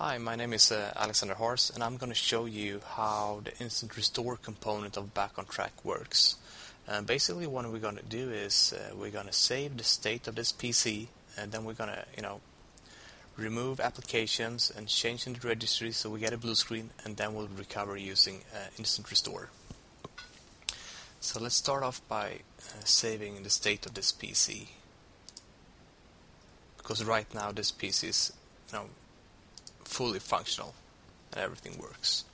Hi, my name is Alexander Hors, and I'm going to show you how the Instant Restore component of BackOnTrack works. Basically, what we're going to do is we're going to save the state of this PC, and then we're going to, remove applications and change in the registry so we get a blue screen, and then we'll recover using Instant Restore. So let's start off by saving the state of this PC, because right now this PC is, fully functional and everything works.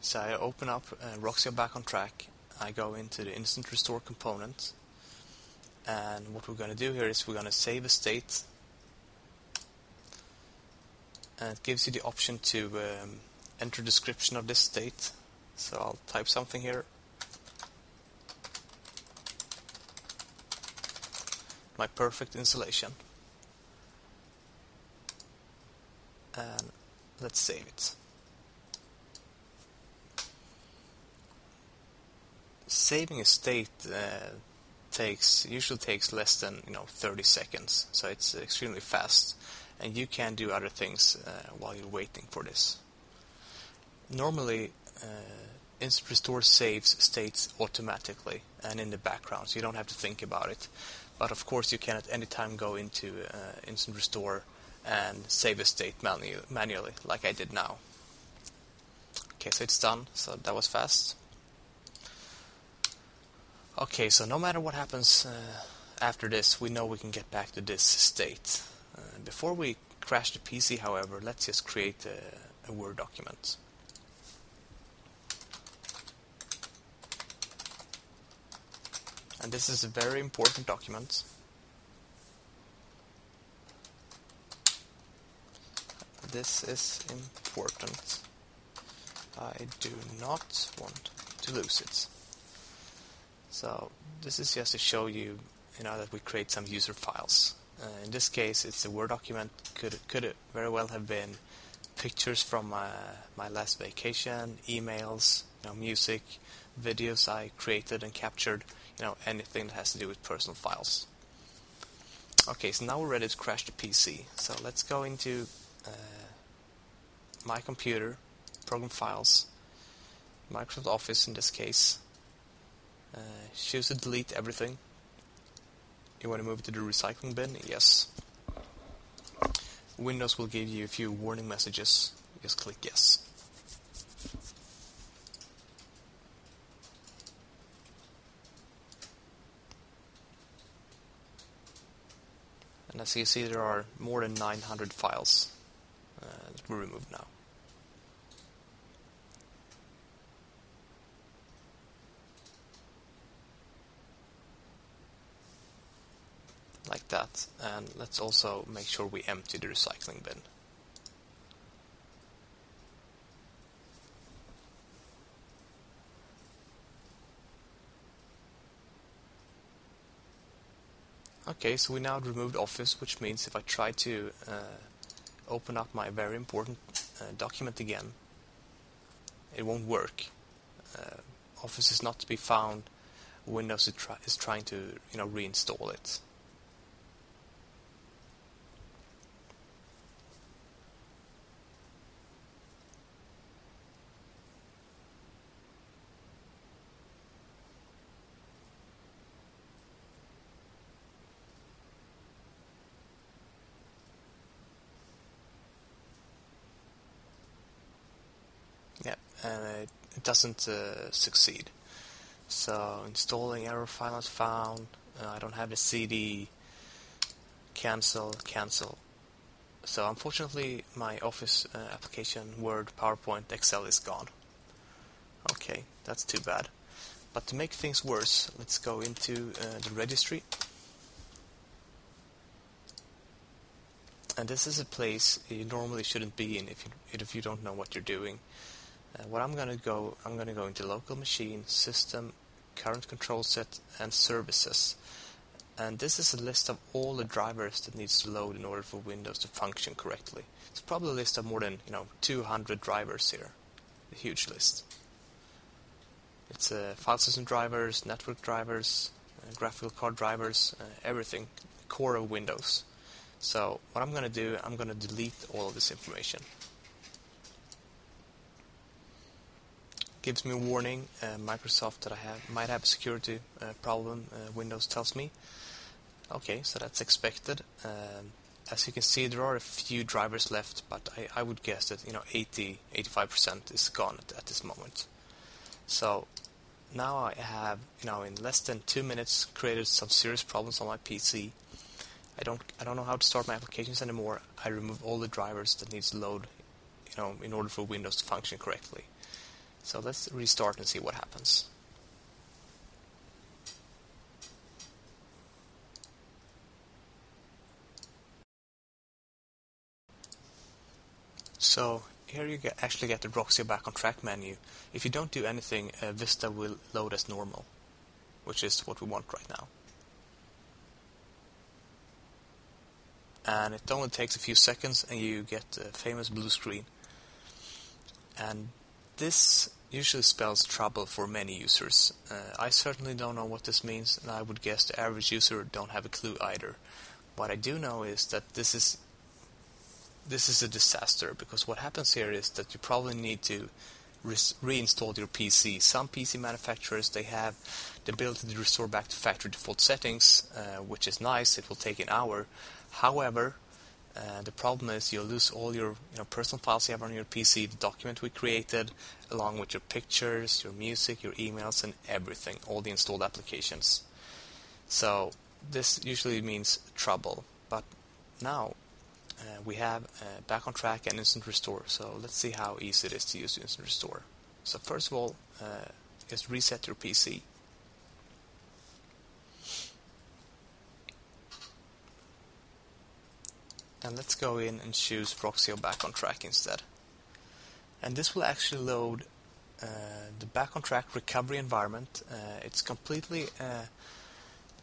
So I open up Roxio BackOnTrack, I go into the Instant Restore component, and what we're going to do here is we're going to save a state, and it gives you the option to enter a description of this state. So I'll type something here. My perfect installation. And let's save it. Saving a state usually takes less than 30 seconds, so it's extremely fast, and you can do other things while you're waiting for this. Normally, Instant Restore saves states automatically and in the background, so you don't have to think about it. But of course, you can at any time go into Instant Restore and save a state manually, like I did now. Okay, so it's done, so that was fast. Okay, so no matter what happens after this, we know we can get back to this state. Before we crash the PC, however, let's just create a Word document. And this is a very important document. This is important. I do not want to lose it. So this is just to show you, that we create some user files. In this case, it's a Word document. Could very well have been pictures from my last vacation, emails, music, videos I created and captured, anything that has to do with personal files. Okay, so now we're ready to crash the PC. So let's go into my computer, program files, Microsoft Office in this case. Choose to delete everything. You want to move it to the recycling bin? Yes. Windows will give you a few warning messages. Just click yes. And as you see, there are more than 900 files that were removed now. Like that. And let's also make sure we empty the recycling bin. Okay, so we now removed Office, which means if I try to open up my very important document again, it won't work. Office is not to be found. Windows is trying to reinstall it. Yeah, and it doesn't succeed. So installing error file not found. I don't have the CD. Cancel. So unfortunately, my Office application, Word, PowerPoint, Excel is gone. Okay, that's too bad. But to make things worse, let's go into the registry. And this is a place you normally shouldn't be in if you don't know what you're doing. I'm going to go into local machine, system, current control set, and services. And this is a list of all the drivers that needs to load in order for Windows to function correctly. It's probably a list of more than 200 drivers here. A huge list. It's file system drivers, network drivers, graphical card drivers, everything, core of Windows. So what I'm going to do, I'm going to delete all of this information. Gives me a warning, Microsoft, that might have a security problem, Windows tells me. Okay, so that's expected. As you can see, there are a few drivers left, but I would guess that 85% is gone at this moment. So now I have in less than 2 minutes created some serious problems on my PC. I don't know how to start my applications anymore. I remove all the drivers that needs to load in order for Windows to function correctly. So let's restart and see what happens. So here you actually get the Roxio BackOnTrack menu. If you don't do anything, Vista will load as normal, which is what we want right now. And it only takes a few seconds and you get the famous blue screen. And this usually spells trouble for many users. I certainly don't know what this means, and I would guess the average user don't have a clue either. What I do know is that this is a disaster, because what happens here is that you probably need to reinstall your PC. Some PC manufacturers, they have the ability to restore back to factory default settings, which is nice. It will take an hour. However, the problem is you'll lose all your personal files you have on your PC, the document we created, along with your pictures, your music, your emails, and everything, all the installed applications. So this usually means trouble. But now we have BackOnTrack and Instant Restore. So let's see how easy it is to use Instant Restore. So first of all, just reset your PC. And let's go in and choose Roxio BackOnTrack instead. And this will actually load the BackOnTrack recovery environment. It's completely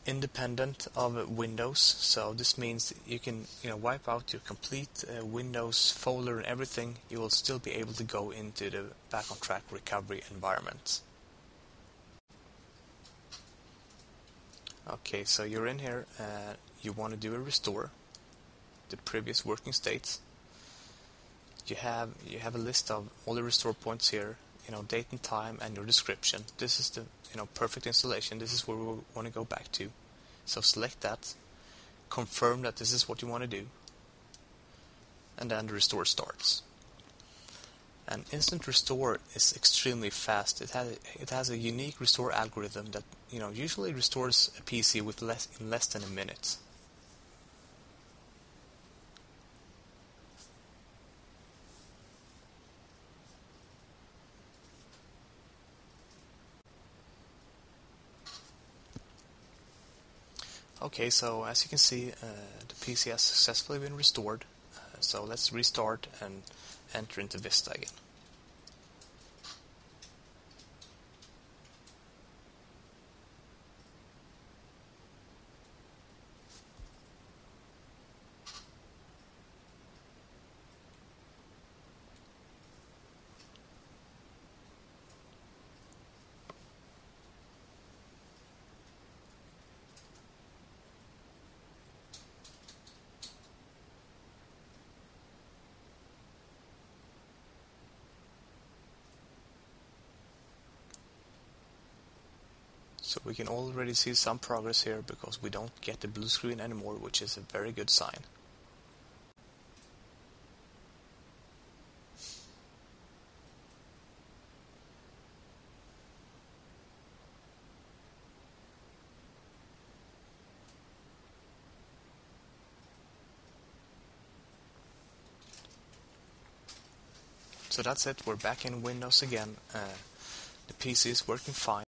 independent of Windows, so this means you can wipe out your complete Windows folder and everything. You will still be able to go into the BackOnTrack recovery environment. Okay, so you're in here. You want to do a restore. The previous working states. You have a list of all the restore points here, date and time and your description. This is the perfect installation. This is where we want to go back to. So select that, confirm that this is what you want to do, and then the restore starts. And Instant Restore is extremely fast. It has a unique restore algorithm that usually restores a PC in less than a minute. Okay, so as you can see, the PC has successfully been restored. So let's restart and enter into Vista again. So we can already see some progress here because we don't get the blue screen anymore, which is a very good sign. So that's it, we're back in Windows again. The PC is working fine.